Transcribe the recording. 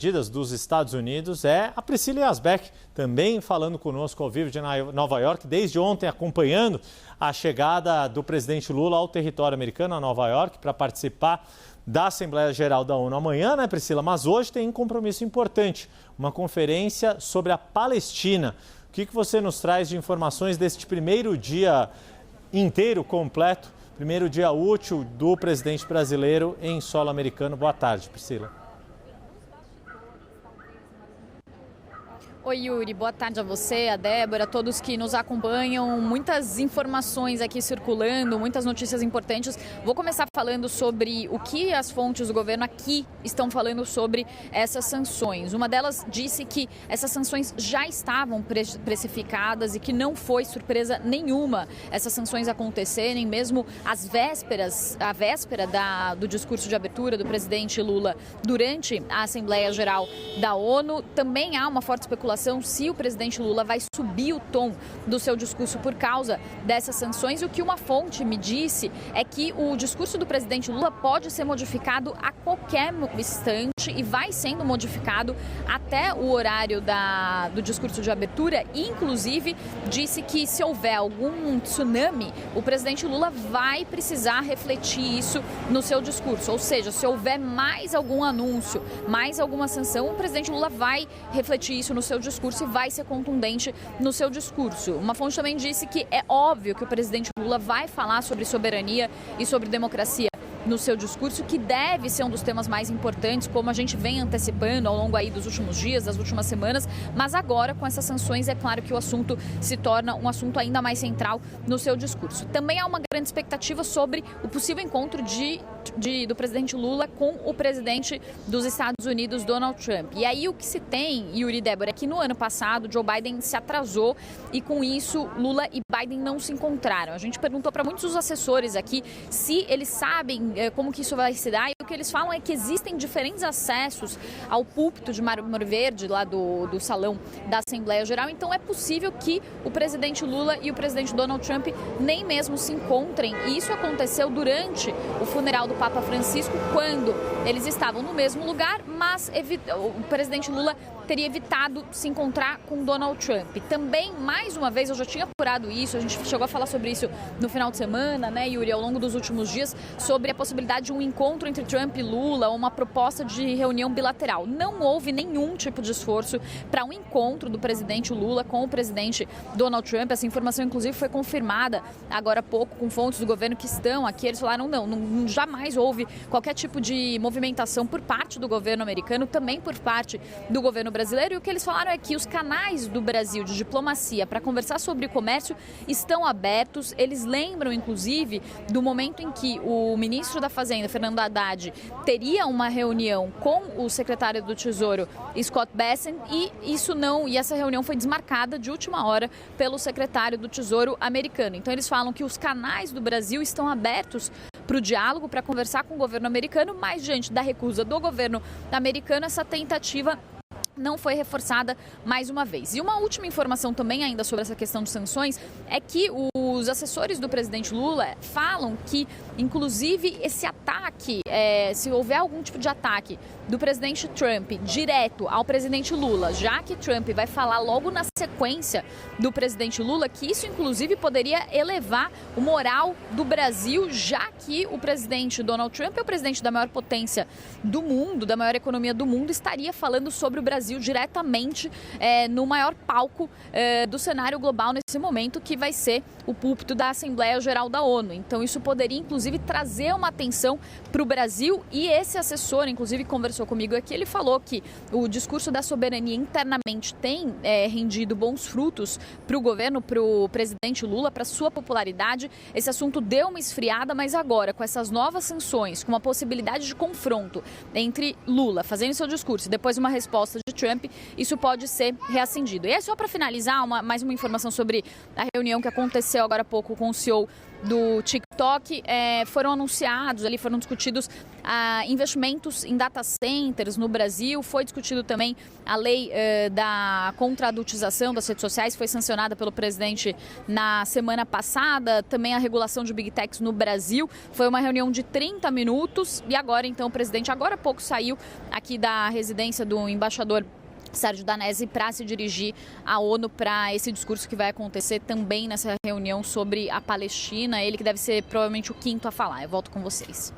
medidas dos Estados Unidos é a Priscila Yazbek, também falando conosco ao vivo de Nova York, desde ontem acompanhando a chegada do presidente Lula ao território americano, a Nova York, para participar da Assembleia Geral da ONU amanhã, né, Priscila? Mas hoje tem um compromisso importante, uma conferência sobre a Palestina. O que você nos traz de informações deste primeiro dia inteiro, completo, primeiro dia útil do presidente brasileiro em solo americano? Boa tarde, Priscila. Oi, Yuri. Boa tarde a você, a Débora, a todos que nos acompanham. Muitas informações aqui circulando, muitas notícias importantes. Vou começar falando sobre o que as fontes do governo aqui estão falando sobre essas sanções. Uma delas disse que essas sanções já estavam precificadas e que não foi surpresa nenhuma essas sanções acontecerem, mesmo a véspera do discurso de abertura do presidente Lula durante a Assembleia Geral da ONU. Também há uma forte especulação se o presidente Lula vai subir o tom do seu discurso por causa dessas sanções. E o que uma fonte me disse é que o discurso do presidente Lula pode ser modificado a qualquer instante e vai sendo modificado até o horário do discurso de abertura. E, inclusive, disse que se houver algum tsunami, o presidente Lula vai precisar refletir isso no seu discurso. Ou seja, se houver mais algum anúncio, mais alguma sanção, o presidente Lula vai refletir isso no seu discurso e vai ser contundente no seu discurso. Uma fonte também disse que é óbvio que o presidente Lula vai falar sobre soberania e sobre democracia no seu discurso, que deve ser um dos temas mais importantes, como a gente vem antecipando ao longo aí dos últimos dias, das últimas semanas, mas agora com essas sanções é claro que o assunto se torna um assunto ainda mais central no seu discurso. Também há uma grande expectativa sobre o possível encontro do presidente Lula com o presidente dos Estados Unidos, Donald Trump. E aí o que se tem, Yuri e Débora, é que no ano passado Joe Biden se atrasou e com isso Lula e Biden não se encontraram. A gente perguntou para muitos dos assessores aqui se eles sabem como que isso vai se dar, e o que eles falam é que existem diferentes acessos ao púlpito de Mármore Verde, lá do salão da Assembleia Geral. Então é possível que o presidente Lula e o presidente Donald Trump nem mesmo se encontrem. E isso aconteceu durante o funeral do Papa Francisco, quando eles estavam no mesmo lugar, mas o presidente Lula teria evitado se encontrar com Donald Trump. Também, mais uma vez, eu já tinha apurado isso, a gente chegou a falar sobre isso no final de semana, né, Yuri, ao longo dos últimos dias, sobre a possibilidade de um encontro entre Trump e Lula, uma proposta de reunião bilateral. Não houve nenhum tipo de esforço para um encontro do presidente Lula com o presidente Donald Trump. Essa informação, inclusive, foi confirmada agora há pouco com fontes do governo que estão aqui. Eles falaram, não jamais houve qualquer tipo de movimentação por parte do governo americano, também por parte do governo brasileiro. E o que eles falaram é que os canais do Brasil de diplomacia para conversar sobre comércio estão abertos. Eles lembram, inclusive, do momento em que o ministro da Fazenda, Fernando Haddad, teria uma reunião com o secretário do Tesouro, Scott Bessent, e essa reunião foi desmarcada de última hora pelo secretário do Tesouro americano. Então eles falam que os canais do Brasil estão abertos para o diálogo, para conversar com o governo americano, mas diante da recusa do governo americano, essa tentativa não foi reforçada mais uma vez. E uma última informação também ainda sobre essa questão de sanções é que os assessores do presidente Lula falam que, inclusive, esse ataque, se houver algum tipo de ataque do presidente Trump direto ao presidente Lula, já que Trump vai falar logo na sequência do presidente Lula, que isso, inclusive, poderia elevar o moral do Brasil, já que o presidente Donald Trump é o presidente da maior potência do mundo, da maior economia do mundo, estaria falando sobre o Brasil diretamente no maior palco do cenário global nesse momento, que vai ser o púlpito da Assembleia Geral da ONU. Então isso poderia, inclusive, trazer uma atenção para o Brasil. E esse assessor, inclusive, conversou comigo aqui, ele falou que o discurso da soberania internamente tem rendido bons frutos para o governo, para o presidente Lula, para sua popularidade. Esse assunto deu uma esfriada, mas agora, com essas novas sanções, com uma possibilidade de confronto entre Lula fazendo seu discurso e depois uma resposta de Trump, isso pode ser reacendido. E é só para finalizar, mais uma informação sobre a reunião que aconteceu agora há pouco com o CEO do TikTok, foram anunciados, ali foram discutidos investimentos em data centers no Brasil. Foi discutido também a lei contra a adultização das redes sociais, foi sancionada pelo presidente na semana passada. Também a regulação de Big Techs no Brasil. Foi uma reunião de 30 minutos e agora, então, o presidente agora há pouco saiu aqui da residência do embaixador Sérgio Danesi para se dirigir à ONU para esse discurso que vai acontecer também nessa reunião sobre a Palestina. Ele que deve ser provavelmente o quinto a falar. Eu volto com vocês.